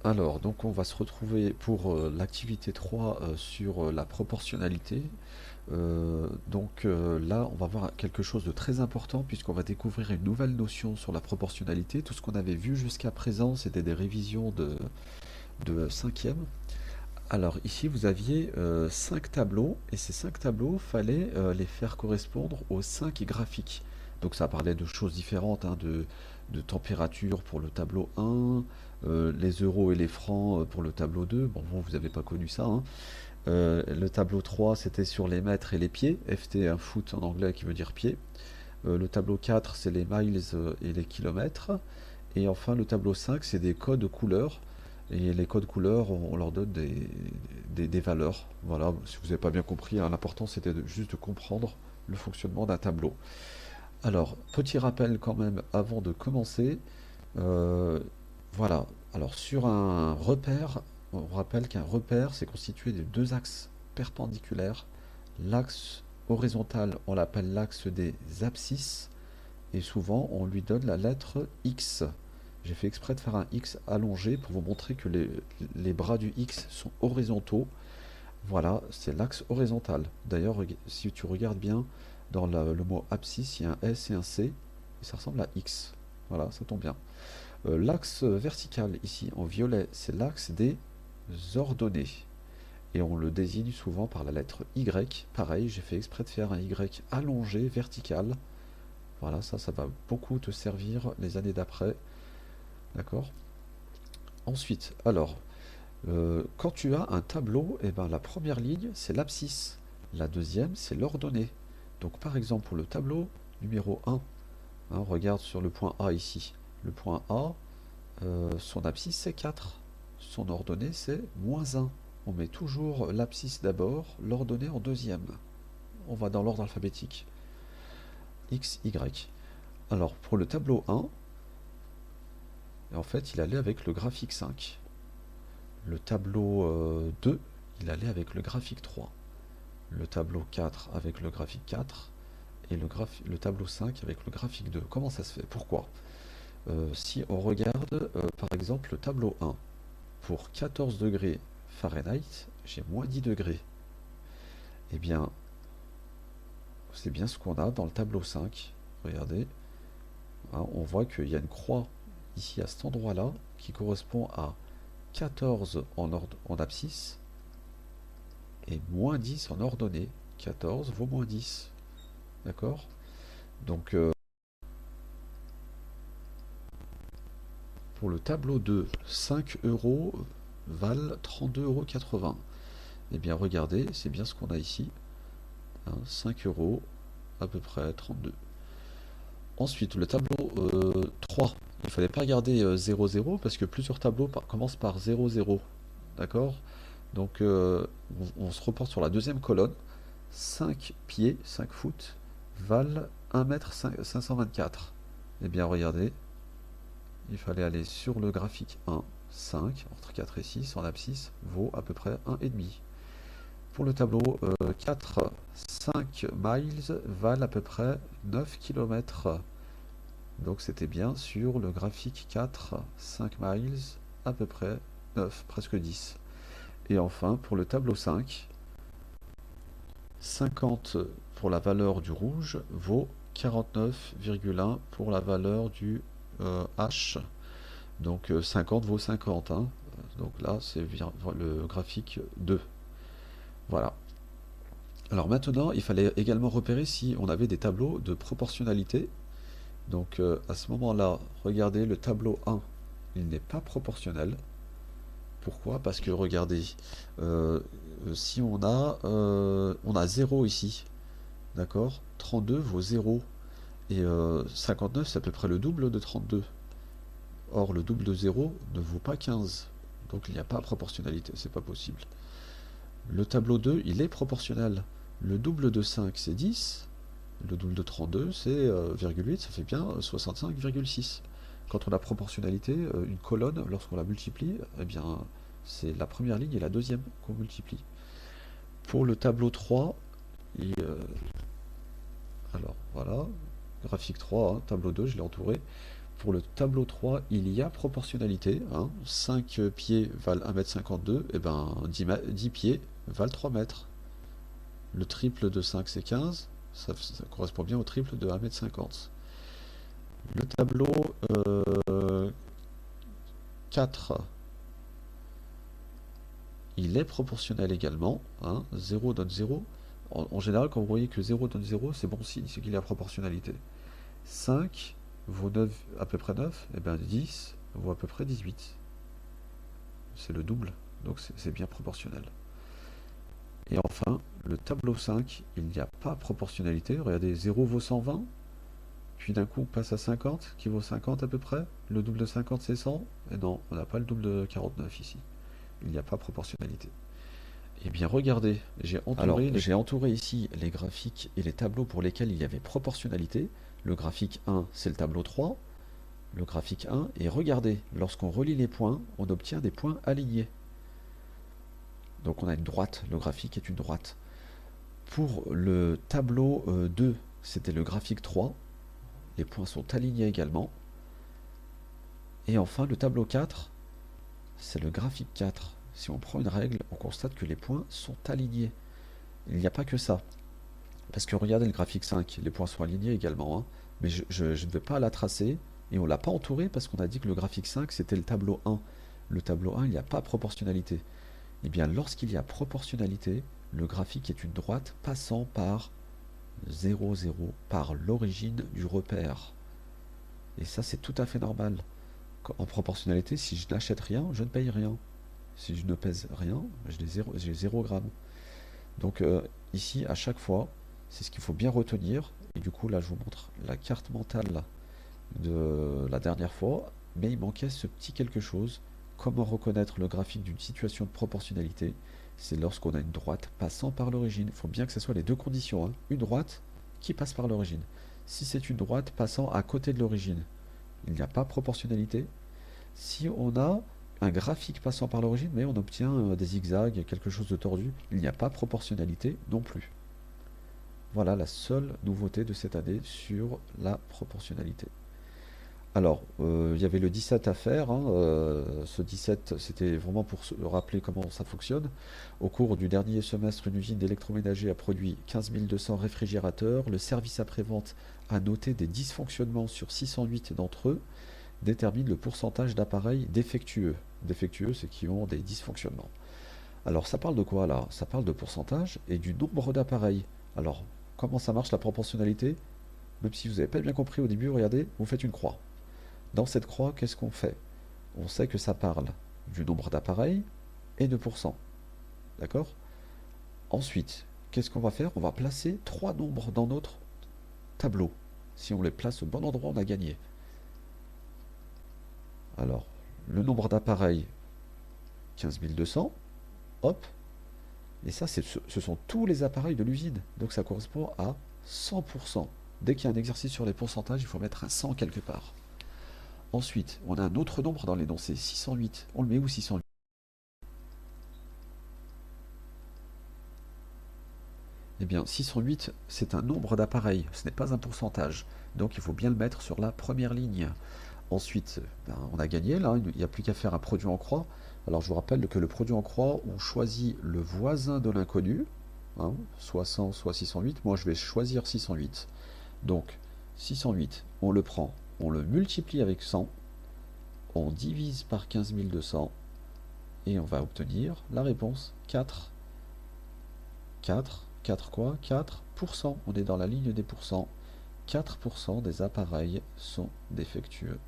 Alors, donc on va se retrouver pour l'activité 3 sur la proportionnalité. Là, on va voir quelque chose de très important puisqu'on va découvrir une nouvelle notion sur la proportionnalité. Tout ce qu'on avait vu jusqu'à présent, c'était des révisions de cinquième. Alors ici, vous aviez 5 tableaux et ces 5 tableaux, fallait les faire correspondre aux 5 graphiques. Donc ça parlait de choses différentes, hein, de température pour le tableau 1, les euros et les francs pour le tableau 2. Bon, vous n'avez pas connu ça, hein. Le tableau 3, c'était sur les mètres et les pieds. FT, un foot en anglais qui veut dire pied. Le tableau 4, c'est les miles et les kilomètres. Et enfin, le tableau 5, c'est des codes couleurs. Et les codes couleurs, on leur donne des valeurs. Voilà, si vous n'avez pas bien compris, hein, l'important c'était juste de comprendre le fonctionnement d'un tableau. Alors, petit rappel quand même avant de commencer. Euh, voilà, alors sur un repère, on rappelle qu'un repère, c'est constitué de deux axes perpendiculaires. L'axe horizontal, on l'appelle l'axe des abscisses, et souvent on lui donne la lettre X. J'ai fait exprès de faire un X allongé pour vous montrer que les bras du X sont horizontaux. Voilà, c'est l'axe horizontal. D'ailleurs, si tu regardes bien, dans le mot abscisse, il y a un S et un C, et ça ressemble à X. Voilà, ça tombe bien. L'axe vertical, ici en violet, c'est l'axe des ordonnées. Et on le désigne souvent par la lettre Y. Pareil, j'ai fait exprès de faire un Y allongé, vertical. Voilà, ça va beaucoup te servir les années d'après. D'accord. Ensuite, alors, quand tu as un tableau, eh ben, la première ligne, c'est l'abscisse. La deuxième, c'est l'ordonnée. Donc, par exemple, pour le tableau numéro 1, hein, regarde sur le point A ici. Le point A, son abscisse, c'est 4. Son ordonnée, c'est -1. On met toujours l'abscisse d'abord, l'ordonnée en deuxième. On va dans l'ordre alphabétique. X, Y. Alors, pour le tableau 1, en fait, il allait avec le graphique 5. Le tableau 2, il allait avec le graphique 3. Le tableau 4 avec le graphique 4. Et le tableau 5 avec le graphique 2. Comment ça se fait? Pourquoi? Si on regarde, par exemple, le tableau 1, pour 14 degrés Fahrenheit, j'ai -10 degrés. Eh bien, c'est bien ce qu'on a dans le tableau 5. Regardez, hein, on voit qu'il y a une croix ici à cet endroit-là qui correspond à 14 en abscisse et -10 en ordonnée. 14 vaut -10. D'accord. Donc, pour le tableau 2, 5 euros valent 32,80 €. Eh bien, regardez, c'est bien ce qu'on a ici, hein, 5 euros, à peu près 32. Ensuite, le tableau 3, il ne fallait pas garder 0, 0 parce que plusieurs tableaux commencent par 0, 0. D'accord. Donc, on se reporte sur la deuxième colonne. 5 pieds, 5 foot, valent 1 m 524. Eh bien, regardez, il fallait aller sur le graphique 1, 5, entre 4 et 6, en abscisse, vaut à peu près 1,5. Pour le tableau 4, 5 miles valent à peu près 9 km. Donc c'était bien sur le graphique 4, 5 miles, à peu près 9, presque 10. Et enfin, pour le tableau 5, 50 pour la valeur du rouge vaut 49,1 pour la valeur du H. Donc 50 vaut 50, hein. Donc là, c'est le graphique 2. Voilà. Alors maintenant, il fallait également repérer si on avait des tableaux de proportionnalité. Donc à ce moment-là, regardez le tableau 1, il n'est pas proportionnel. Pourquoi? Parce que regardez, euh, si on a 0 ici, d'accord? 32 vaut 0. Et 59, c'est à peu près le double de 32. Or, le double de 0 ne vaut pas 15. Donc il n'y a pas proportionnalité, c'est pas possible. Le tableau 2, il est proportionnel. Le double de 5, c'est 10. Le double de 32, c'est 0,8, ça fait bien 65,6. Quand on a proportionnalité, une colonne, lorsqu'on la multiplie, eh bien, c'est la première ligne et la deuxième qu'on multiplie. Pour le tableau 3, alors voilà, graphique 3, hein, tableau 2, je l'ai entouré. pour le tableau 3, il y a proportionnalité. Hein. 5 pieds valent 1,52 m, et ben 10 pieds valent 3 mètres. Le triple de 5, c'est 15. Ça correspond bien au triple de 1,50 m. Le tableau 4, il est proportionnel également. Hein. 0 donne 0. En général, quand vous voyez que 0 donne 0, c'est bon signe, c'est qu'il y a proportionnalité. 5 vaut 9, à peu près 9, et bien 10 vaut à peu près 18. C'est le double, donc c'est bien proportionnel. Et enfin, le tableau 5, il n'y a pas proportionnalité. Regardez, 0 vaut 120, puis d'un coup on passe à 50, qui vaut 50 à peu près. Le double de 50 c'est 100, et non, on n'a pas le double de 49 ici. Il n'y a pas proportionnalité. Eh bien regardez, j'ai entouré ici les graphiques et les tableaux pour lesquels il y avait proportionnalité. Le graphique 1, c'est le tableau 3, le graphique 1, et regardez, lorsqu'on relie les points, on obtient des points alignés. Donc on a une droite, le graphique est une droite. Pour le tableau 2, c'était le graphique 3, les points sont alignés également. Et enfin le tableau 4, c'est le graphique 4. Si on prend une règle, on constate que les points sont alignés. Il n'y a pas que ça. Parce que regardez le graphique 5, les points sont alignés également. Hein. Mais je ne vais pas la tracer. Et on ne l'a pas entouré parce qu'on a dit que le graphique 5, c'était le tableau 1. Le tableau 1, il n'y a pas proportionnalité. Eh bien, lorsqu'il y a proportionnalité, le graphique est une droite passant par 0, 0, par l'origine du repère. Et ça, c'est tout à fait normal. En proportionnalité, si je n'achète rien, je ne paye rien. Si je ne pèse rien, j'ai 0 g. Donc ici, à chaque fois, c'est ce qu'il faut bien retenir. Et du coup, là, je vous montre la carte mentale de la dernière fois. Mais il manquait ce petit quelque chose. Comment reconnaître le graphique d'une situation de proportionnalité? C'est lorsqu'on a une droite passant par l'origine. Il faut bien que ce soit les deux conditions. Hein. Une droite qui passe par l'origine. Si c'est une droite passant à côté de l'origine, il n'y a pas proportionnalité. Si on a un graphique passant par l'origine, mais on obtient des zigzags, quelque chose de tordu, il n'y a pas proportionnalité non plus. Voilà la seule nouveauté de cette année sur la proportionnalité. Alors, il y avait le 17 à faire. Hein, ce 17, c'était vraiment pour se rappeler comment ça fonctionne. Au cours du dernier semestre, une usine d'électroménager a produit 15 200 réfrigérateurs. Le service après-vente a noté des dysfonctionnements sur 608 d'entre eux. Détermine le pourcentage d'appareils défectueux. Défectueux, c'est qui ont des dysfonctionnements. Alors, ça parle de quoi là? Ça parle de pourcentage et du nombre d'appareils. Alors, comment ça marche la proportionnalité? Même si vous n'avez pas bien compris au début, regardez, vous faites une croix. Dans cette croix, qu'est-ce qu'on fait? On sait que ça parle du nombre d'appareils et de pourcents. D'accord? Ensuite, qu'est-ce qu'on va faire? On va placer 3 nombres dans notre tableau. Si on les place au bon endroit, on a gagné. Alors, le nombre d'appareils, 15 200, hop, et ça, ce sont tous les appareils de l'usine, donc ça correspond à 100%. Dès qu'il y a un exercice sur les pourcentages, il faut mettre un 100 quelque part. Ensuite, on a un autre nombre dans l'énoncé, 608. On le met où 608? Eh bien, 608, c'est un nombre d'appareils, ce n'est pas un pourcentage. Donc il faut bien le mettre sur la première ligne. Ensuite, on a gagné, là, il n'y a plus qu'à faire un produit en croix. Alors je vous rappelle que le produit en croix, on choisit le voisin de l'inconnu, hein, soit 100, soit 608. Moi, je vais choisir 608. Donc, 608, on le prend, on le multiplie avec 100, on divise par 15 200, et on va obtenir la réponse 4. 4 quoi? 4%. On est dans la ligne des pourcents. 4% des appareils sont défectueux.